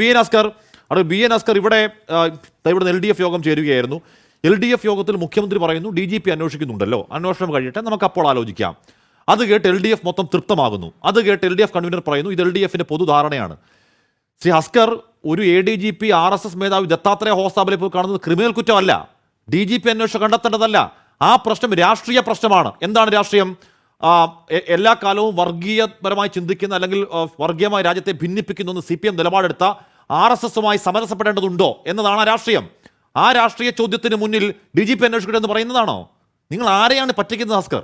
B N Askar ഇവിടെ LDF യോഗം ചേരുകയായിരുന്നു. LDF യോഗത്തിൽ മുഖ്യമന്ത്രി പറയുന്നു DGP അന്വേഷിക്കുന്നുണ്ടല്ലോ, അന്വേഷണം കഴിയട്ടെ, നമുക്ക് അപ്പോൾ ആലോചിക്കാം. അത് കേട്ട് LDF മൊത്തം തൃപ്തമാകുന്നു. അത് കേട്ട് LDF കൺവീനർ പറയുന്നു ഇത് LDFന്റെ പൊതുധാരണയാണ്. ശ്രീ അസ്കർ, ഒരു ADGP RSS മേധാവി ദത്താത്രേയ ഹോസാബിലെ പോയി കാണുന്നത് ക്രിമിനൽ കുറ്റമല്ല, DGP അന്വേഷണം കണ്ടെത്തേണ്ടതല്ല. ആ പ്രശ്നം രാഷ്ട്രീയ പ്രശ്നമാണ്. എന്താണ് രാഷ്ട്രീയം? എല്ലാ കാലവും വർഗീയപരമായി ചിന്തിക്കുന്ന അല്ലെങ്കിൽ വർഗീയമായി രാജ്യത്തെ ഭിന്നിപ്പിക്കുന്ന CPM നിലപാടെടുത്ത RSSുമായി സമരസപ്പെടേണ്ടതുണ്ടോ എന്നതാണ് രാഷ്ട്രീയം. ആ രാഷ്ട്രീയ ചോദ്യത്തിന് മുന്നിൽ DGP അന്വേഷിക്കട്ടെ എന്ന് പറയുന്നതാണോ? നിങ്ങൾ ആരെയാണ് പറ്റിക്കുന്നത് അസ്കർ?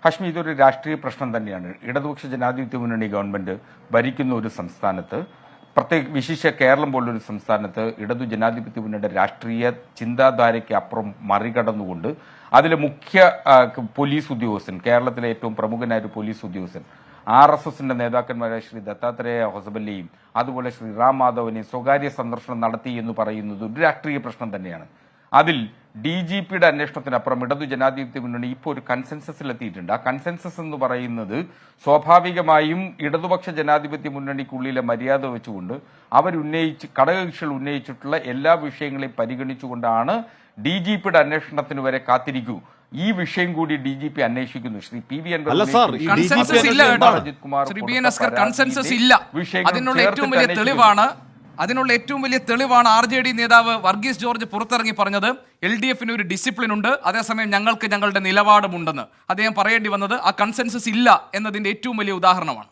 ഹാഷ്മി, ഇതൊരു രാഷ്ട്രീയ പ്രശ്നം തന്നെയാണ്. ഇടതുപക്ഷ ജനാധിപത്യ മുന്നണി ഗവൺമെന്റ് ഭരിക്കുന്ന ഒരു സംസ്ഥാനത്ത്, വിശിഷ്യ കേരളം പോലൊരു സംസ്ഥാനത്ത്, ഇടതു ജനാധിപത്യ മുന്നണിയുടെ രാഷ്ട്രീയ ചിന്താധാരയ്ക്ക് അപ്പുറം മറികടന്നുകൊണ്ട് അതിലെ മുഖ്യ പോലീസ് ഉദ്യോഗസ്ഥൻ, കേരളത്തിലെ ഏറ്റവും പ്രമുഖനായ ഒരു പോലീസ് ഉദ്യോഗസ്ഥൻ, RSSന്റെ നേതാക്കന്മാരായ ശ്രീ ദത്താത്രേയ ഹൊസബല്ലയും അതുപോലെ ശ്രീ റാം മാധവനെയും സ്വകാര്യ സന്ദർശനം നടത്തി എന്ന് പറയുന്നത് ഒരു രാഷ്ട്രീയ പ്രശ്നം തന്നെയാണ്. അതിൽ DGPയുടെ അന്വേഷണത്തിനപ്പുറം ഇടതു ജനാധിപത്യ മുന്നണി ഇപ്പോൾ ഒരു കൺസെൻസസിലെത്തിയിട്ടുണ്ട്. ആ കൺസെൻസസ് എന്ന് പറയുന്നത് സ്വാഭാവികമായും ഇടതുപക്ഷ ജനാധിപത്യ മുന്നണിക്കുള്ളിലെ മര്യാദ വെച്ചുകൊണ്ട് ഘടകകക്ഷികൾ ഉന്നയിച്ചിട്ടുള്ള എല്ലാ വിഷയങ്ങളെയും പരിഗണിച്ചുകൊണ്ടാണ് DGPയുടെ അന്വേഷണത്തിന് വരെ കാത്തിരിക്കൂ, ഈ വിഷയം കൂടി DGP അന്വേഷിക്കുന്നു. ശ്രീ PV അൻവർ കൺസെൻസസ് ഇല്ല. അതിനുള്ള ഏറ്റവും വലിയ തെളിവാണ് RJD നേതാവ് വർഗീസ് ജോർജ് പുറത്തിറങ്ങി പറഞ്ഞത്. LDFന് ഒരു ഡിസിപ്ലിൻ ഉണ്ട്, അതേസമയം ഞങ്ങൾക്ക് ഞങ്ങളുടെ നിലപാടുമുണ്ടെന്ന് അദ്ദേഹം പറയേണ്ടി വന്നത് ആ കൺസെൻസസ് ഇല്ല എന്നതിന്റെ ഏറ്റവും വലിയ ഉദാഹരണമാണ്.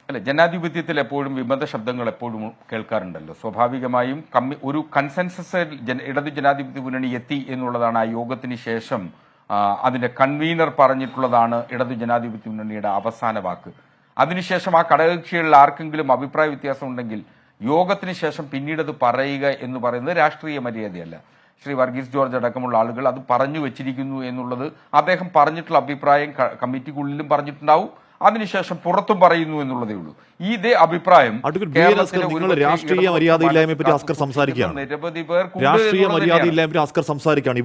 അല്ല, ജനാധിപത്യത്തിൽ എപ്പോഴും വിമത ശബ്ദങ്ങൾ എപ്പോഴും കേൾക്കാറുണ്ടല്ലോ. സ്വാഭാവികമായും ഒരു കൺസെൻസസ് ഇടതു ജനാധിപത്യ മുന്നണി എത്തി എന്നുള്ളതാണ് ആ യോഗത്തിന് ശേഷം അതിന്റെ കൺവീനർ പറഞ്ഞിട്ടുള്ളതാണ് ഇടതു ജനാധിപത്യ മുന്നണിയുടെ അവസാന വാക്ക്. അതിനുശേഷം ആ ഘടകകക്ഷികളിൽ ആർക്കെങ്കിലും അഭിപ്രായ വ്യത്യാസം ഉണ്ടെങ്കിൽ യോഗത്തിന് ശേഷം പിന്നീട് അത് പറയുക എന്ന് പറയുന്നത് രാഷ്ട്രീയ മര്യാദയല്ല. ശ്രീ വർഗീസ് ജോർജ് അടക്കമുള്ള ആളുകൾ അത് പറഞ്ഞു വെച്ചിരിക്കുന്നു എന്നുള്ളത് അദ്ദേഹം പറഞ്ഞിട്ടുള്ള അഭിപ്രായം കമ്മിറ്റിക്കുള്ളിലും പറഞ്ഞിട്ടുണ്ടാവും, അതിനുശേഷം പുറത്തും പറയുന്നു എന്നുള്ളതേ ഉള്ളൂ. ഇതേ അഭിപ്രായം രാഷ്ട്രീയ മര്യാദയില്ലായ്മയെ പറ്റി അസ്കർ സംസാരിക്കുകയാണ്. രാഷ്ട്രീയ മര്യാദയില്ലായ്മ അസ്കർ സംസാരിക്കുകയാണ്.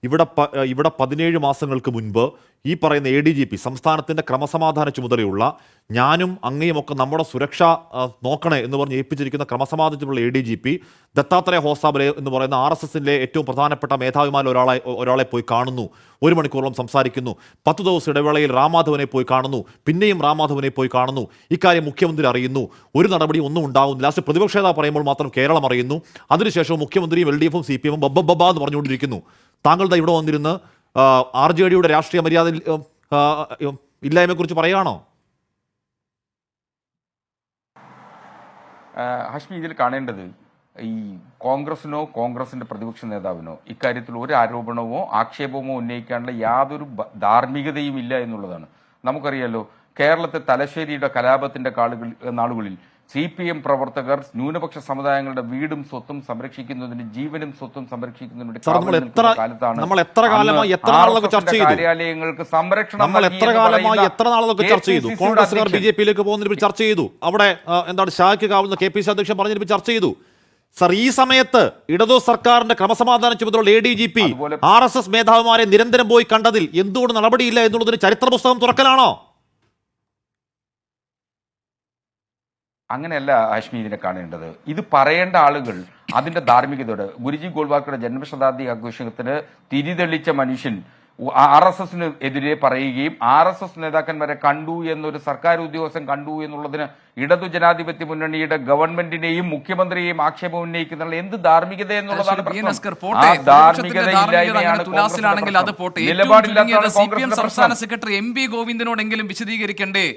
ഇവിടെ 17 മാസങ്ങൾക്ക് മുൻപ് ഈ പറയുന്ന ADGP, സംസ്ഥാനത്തിന്റെ ക്രമസമാധാന ചുമതലയുള്ള, ഞാനും അങ്ങയും ഒക്കെ നമ്മുടെ സുരക്ഷ നോക്കണേ എന്ന് പറഞ്ഞ് ഏൽപ്പിച്ചിരിക്കുന്ന ക്രമസമാധാന ചുമതല ADGP ദത്താത്രേയ ഹോസാബലെ എന്ന് പറയുന്ന RSSന്റെ ഏറ്റവും പ്രധാനപ്പെട്ട മേധാവിമാരിൽ ഒരാളെ പോയി കാണുന്നു. 1 മണിക്കൂറോളം സംസാരിക്കുന്നു. 10 ദിവസം ഇടവേളയിൽ റാംമാധവനെ പോയി കാണുന്നു. പിന്നെയും റാംമാധവനെ പോയി കാണുന്നു. ഇക്കാര്യം മുഖ്യമന്ത്രി അറിയുന്നു. ഒരു നടപടി ഒന്നും ഉണ്ടാകുന്നില്ല. ലാസ്റ്റ് പ്രതിപക്ഷ നേതാവ് പറയുമ്പോൾ മാത്രം കേരളം അറിയുന്നു. അതിനുശേഷം മുഖ്യമന്ത്രിയും LDFും CPM ബബ്ബ എന്ന് പറഞ്ഞുകൊണ്ടിരിക്കുന്നു. താങ്കളുടെ ഇവിടെ വന്നിരുന്ന് RJDയുടെ രാഷ്ട്രീയ മര്യാദ ഇല്ലായ്മയെ കുറിച്ച് പറയുകയാണോ? ഹാഷ്മി, ഇതിൽ കാണേണ്ടത് ഈ കോൺഗ്രസിനോ കോൺഗ്രസിന്റെ പ്രതിപക്ഷ നേതാവിനോ ഇക്കാര്യത്തിൽ ഒരു ആരോപണമോ ആക്ഷേപമോ ഉന്നയിക്കാനുള്ള യാതൊരു ധാർമ്മികതയും ഇല്ല എന്നുള്ളതാണ്. നമുക്കറിയാലോ, കേരളത്തെ തലശ്ശേരിയുടെ കലാപത്തിന്റെ നാളുകളിൽ CPM പ്രവർത്തകർ ന്യൂനപക്ഷ സമുദായങ്ങളുടെ വീടും സ്വത്തും സംരക്ഷിക്കുന്നതിന്, ജീവനും സ്വത്തും സംരക്ഷിക്കുന്നതിന് കാര്യാലയങ്ങൾക്ക് സംരക്ഷണം BJPയിലേക്ക് പോകുന്നതിന് ചർച്ച ചെയ്തു. അവിടെ എന്താണ് ഷായ്ക്കാവുന്ന KPC അധ്യക്ഷൻ പറഞ്ഞതിന് ചർച്ച ചെയ്തു. സർ, ഈ സമയത്ത് ഇടതു സർക്കാരിന്റെ ക്രമസമാധാന ചുമതലയുള്ള ADGP RSS മേധാവിമാരെ നിരന്തരം പോയി കണ്ടതിൽ എന്തുകൊണ്ട് നടപടിയില്ല എന്നുള്ളതിന് ചരിത്ര പുസ്തകം തുറക്കലാണോ? അങ്ങനെയല്ല ഹാഷ്മി ഇതിനെ കാണേണ്ടത്. ഇത് പറയേണ്ട ആളുകൾ അതിന്റെ ധാർമ്മികതയോടെ, ഗുരുജി ഗോൾവാൾക്കറുടെ ജന്മശതാബ്ദി ആഘോഷത്തിന് തിരിതെളിച്ച മനുഷ്യൻ RSSന് എതിരെ പറയുകയും RSS നേതാക്കന്മാരെ കണ്ടു എന്നൊരു സർക്കാർ ഉദ്യോഗസ്ഥൻ കണ്ടു എന്നുള്ളതിന് ഇടതു ജനാധിപത്യ മുന്നണിയുടെ ഗവൺമെന്റിനെയും മുഖ്യമന്ത്രിയെയും ആക്ഷേപം ഉന്നയിക്കുന്ന എന്ത് ധാർമ്മികത എന്നുള്ളതാണ് സംസ്ഥാന സെക്രട്ടറി MV ഗോവിന്ദനോടെങ്കിലും വിശദീകരിക്കണ്ടേ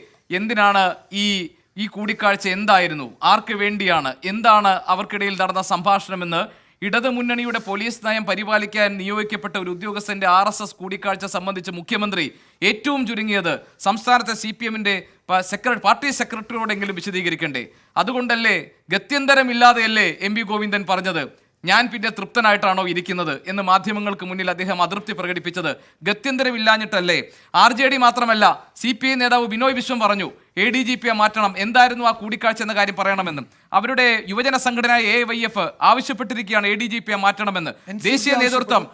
എന്തിനാണ് ഈ കൂടിക്കാഴ്ച എന്തായിരുന്നു, ആർക്ക് വേണ്ടിയാണ്, എന്താണ് അവർക്കിടയിൽ നടന്ന സംഭാഷണമെന്ന് ഇടതുമുന്നണിയുടെ പോലീസ് നയം പരിപാലിക്കാൻ നിയോഗിക്കപ്പെട്ട ഒരു ഉദ്യോഗസ്ഥന്റെ RSS കൂടിക്കാഴ്ച സംബന്ധിച്ച് മുഖ്യമന്ത്രി ഏറ്റവും ചുരുങ്ങിയത് സംസ്ഥാനത്തെ CPMന്റെ പാർട്ടി സെക്രട്ടറിയോടെങ്കിലും വിശദീകരിക്കണ്ടേ? അതുകൊണ്ടല്ലേ, ഗത്യന്തരമില്ലാതെയല്ലേ MV ഗോവിന്ദൻ പറഞ്ഞത് ഞാൻ പിന്നെ തൃപ്തനായിട്ടാണോ ഇരിക്കുന്നത് എന്ന് മാധ്യമങ്ങൾക്ക് മുന്നിൽ അദ്ദേഹം അതൃപ്തി പ്രകടിപ്പിച്ചത്? ഗത്യന്തരമില്ലാഞ്ഞിട്ടല്ലേ? RJD മാത്രമല്ല, CPI നേതാവ് ബിനോയ് വിശ്വം പറഞ്ഞു ADGP മാറ്റണം, എന്തായിരുന്നു ആ കൂടിക്കാഴ്ച എന്ന കാര്യം പറയണമെന്നും. അവരുടെ യുവജന സംഘടന AYF ആവശ്യപ്പെട്ടിരിക്കുകയാണ് ADGP മാറ്റണമെന്ന്. ദേശീയ നേതൃത്വം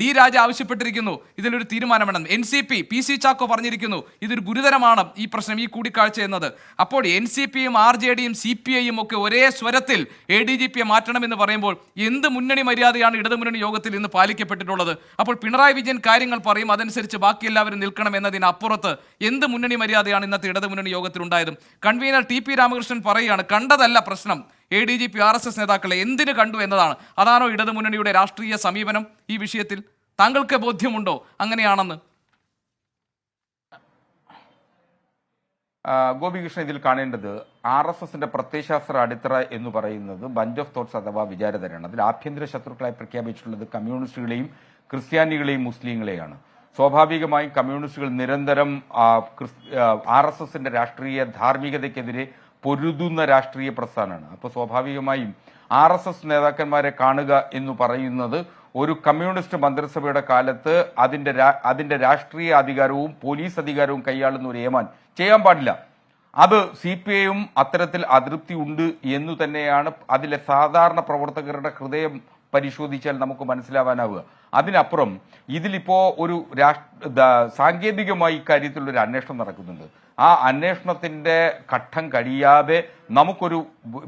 D രാജ ആവശ്യപ്പെട്ടിരിക്കുന്നു ഇതിലൊരു തീരുമാനം വേണം. NCP PC ചാക്കോ പറഞ്ഞിരിക്കുന്നു ഇതൊരു ഗുരുതരമാണ് ഈ പ്രശ്നം, ഈ കൂടിക്കാഴ്ച എന്നത്. അപ്പോൾ NCPയും RJDയും CPIയും ഒക്കെ ഒരേ സ്വരത്തിൽ ADGP മാറ്റണമെന്ന് പറയുമ്പോൾ എന്ത് മുന്നണി മര്യാദയാണ് ഇടതുമുന്നണി യോഗത്തിൽ ഇന്ന് പാലിക്കപ്പെട്ടിട്ടുള്ളത്? അപ്പോൾ പിണറായി വിജയൻ കാര്യങ്ങൾ പറയും, അതനുസരിച്ച് ബാക്കി എല്ലാവരും നിൽക്കണം എന്നതിനപ്പുറത്ത് എന്ത് മുന്നണി മര്യാദയാണ് ഇന്നത്തെ ഇടതുമുന്നണി യോഗത്തിൽ ഉണ്ടായതും? കൺവീനർ TP രാമകൃഷ്ണൻ പറയുകയാണ് കണ്ടതല്ല പ്രശ്നം, ADGP RSS നേതാക്കളെ എന്തിനു കണ്ടു എന്നതാണ്. അതാണോ ഇടതുമുന്നണിയുടെ രാഷ്ട്രീയ സമീപനം ഈ വിഷയത്തിൽ? താങ്കൾക്ക് ബോധ്യമുണ്ടോ അങ്ങനെയാണെന്ന്? ഗോപികൃഷ്ണൻ, ഇതിൽ കാണേണ്ടത് RSSന്റെ പ്രത്യയശാസ്ത്ര അടിത്തറ എന്ന് പറയുന്നത് ബഞ്ച് ഓഫ് തോട്ട്സ് അഥവാ വിചാരധാരയാണ്. അതിൽ ആഭ്യന്തര ശത്രുക്കളായി പ്രഖ്യാപിച്ചിട്ടുള്ളത് കമ്മ്യൂണിസ്റ്റുകളെയും ക്രിസ്ത്യാനികളെയും മുസ്ലിങ്ങളെയാണ്. സ്വാഭാവികമായും കമ്മ്യൂണിസ്റ്റുകൾ നിരന്തരം RSSന്റെ രാഷ്ട്രീയ ധാർമ്മികതയ്ക്കെതിരെ പൊരുതുന്ന രാഷ്ട്രീയ പ്രസ്ഥാനമാണ്. അപ്പോൾ സ്വാഭാവികമായും RSS നേതാക്കന്മാരെ കാണുക എന്ന് പറയുന്നത് ഒരു കമ്മ്യൂണിസ്റ്റ് മന്ത്രിസഭയുടെ കാലത്ത് അതിന്റെ രാഷ്ട്രീയ അധികാരവും പോലീസ് അധികാരവും കൈയാളുന്ന ഒരു ഏമാൻ ചെയ്യാൻ പാടില്ല. അത് CPIയും അത്തരത്തിൽ അതൃപ്തി ഉണ്ട് എന്നു തന്നെയാണ് അതിലെ സാധാരണ പ്രവർത്തകരുടെ ഹൃദയം പരിശോധിച്ചാൽ നമുക്ക് മനസ്സിലാവാനാവുക. അതിനപ്പുറം ഇതിലിപ്പോ ഒരു സാങ്കേതികമായി ഇക്കാര്യത്തിലൊരു അന്വേഷണം നടക്കുന്നുണ്ട്. ആ അന്വേഷണത്തിന്റെ ഘട്ടം കഴിയാതെ നമുക്കൊരു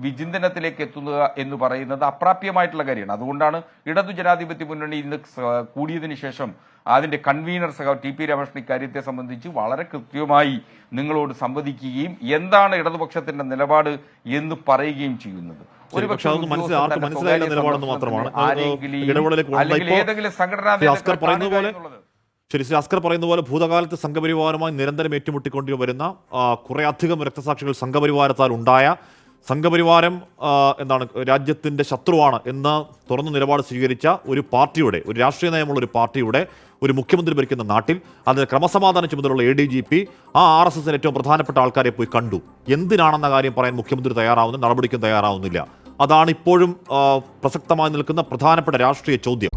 വിചിന്തനത്തിലേക്ക് എത്തുക എന്ന് പറയുന്നത് അപ്രാപ്യമായിട്ടുള്ള കാര്യമാണ്. അതുകൊണ്ടാണ് ഇടതു ജനാധിപത്യ മുന്നണി ഇന്ന് കൂടിയതിനു ശേഷം അതിന്റെ കൺവീനർ TP രാമകൃഷ്ണൻ ഇക്കാര്യത്തെ സംബന്ധിച്ച് വളരെ കൃത്യമായി നിങ്ങളോട് സംവദിക്കുകയും എന്താണ് ഇടതുപക്ഷത്തിന്റെ നിലപാട് എന്ന് പറയുകയും ചെയ്യുന്നത്. അസ്കർ പറയുന്ന പോലെ ഭൂതകാലത്ത് സംഘപരിവാരവുമായി നിരന്തരം ഏറ്റുമുട്ടിക്കൊണ്ടു വരുന്ന കുറെ അധികം രക്തസാക്ഷികൾ സംഘപരിവാരത്താൽ ഉണ്ടായ, സംഘപരിവാരം എന്താണ് രാജ്യത്തിന്റെ ശത്രുവാണ് എന്ന തുറന്ന നിലപാട് സ്വീകരിച്ച ഒരു പാർട്ടിയുടെ, ഒരു രാഷ്ട്രീയ നയമുള്ള ഒരു പാർട്ടിയുടെ ഒരു മുഖ്യമന്ത്രി ഭരിക്കുന്ന നാട്ടിൽ അതിന് ക്രമസമാധാന ചുമതലയുള്ള ADGP ആ RSSന്റെ ഏറ്റവും പ്രധാനപ്പെട്ട ആൾക്കാരെ പോയി കണ്ടു. എന്തിനാണെന്ന കാര്യം പറയാൻ മുഖ്യമന്ത്രി തയ്യാറാവുന്നു, നടപടിക്കും തയ്യാറാവുന്നില്ല. അതാണ് ഇപ്പോഴും പ്രസക്തമായി നിൽക്കുന്ന പ്രധാനപ്പെട്ട രാഷ്ട്രീയ ചോദ്യം.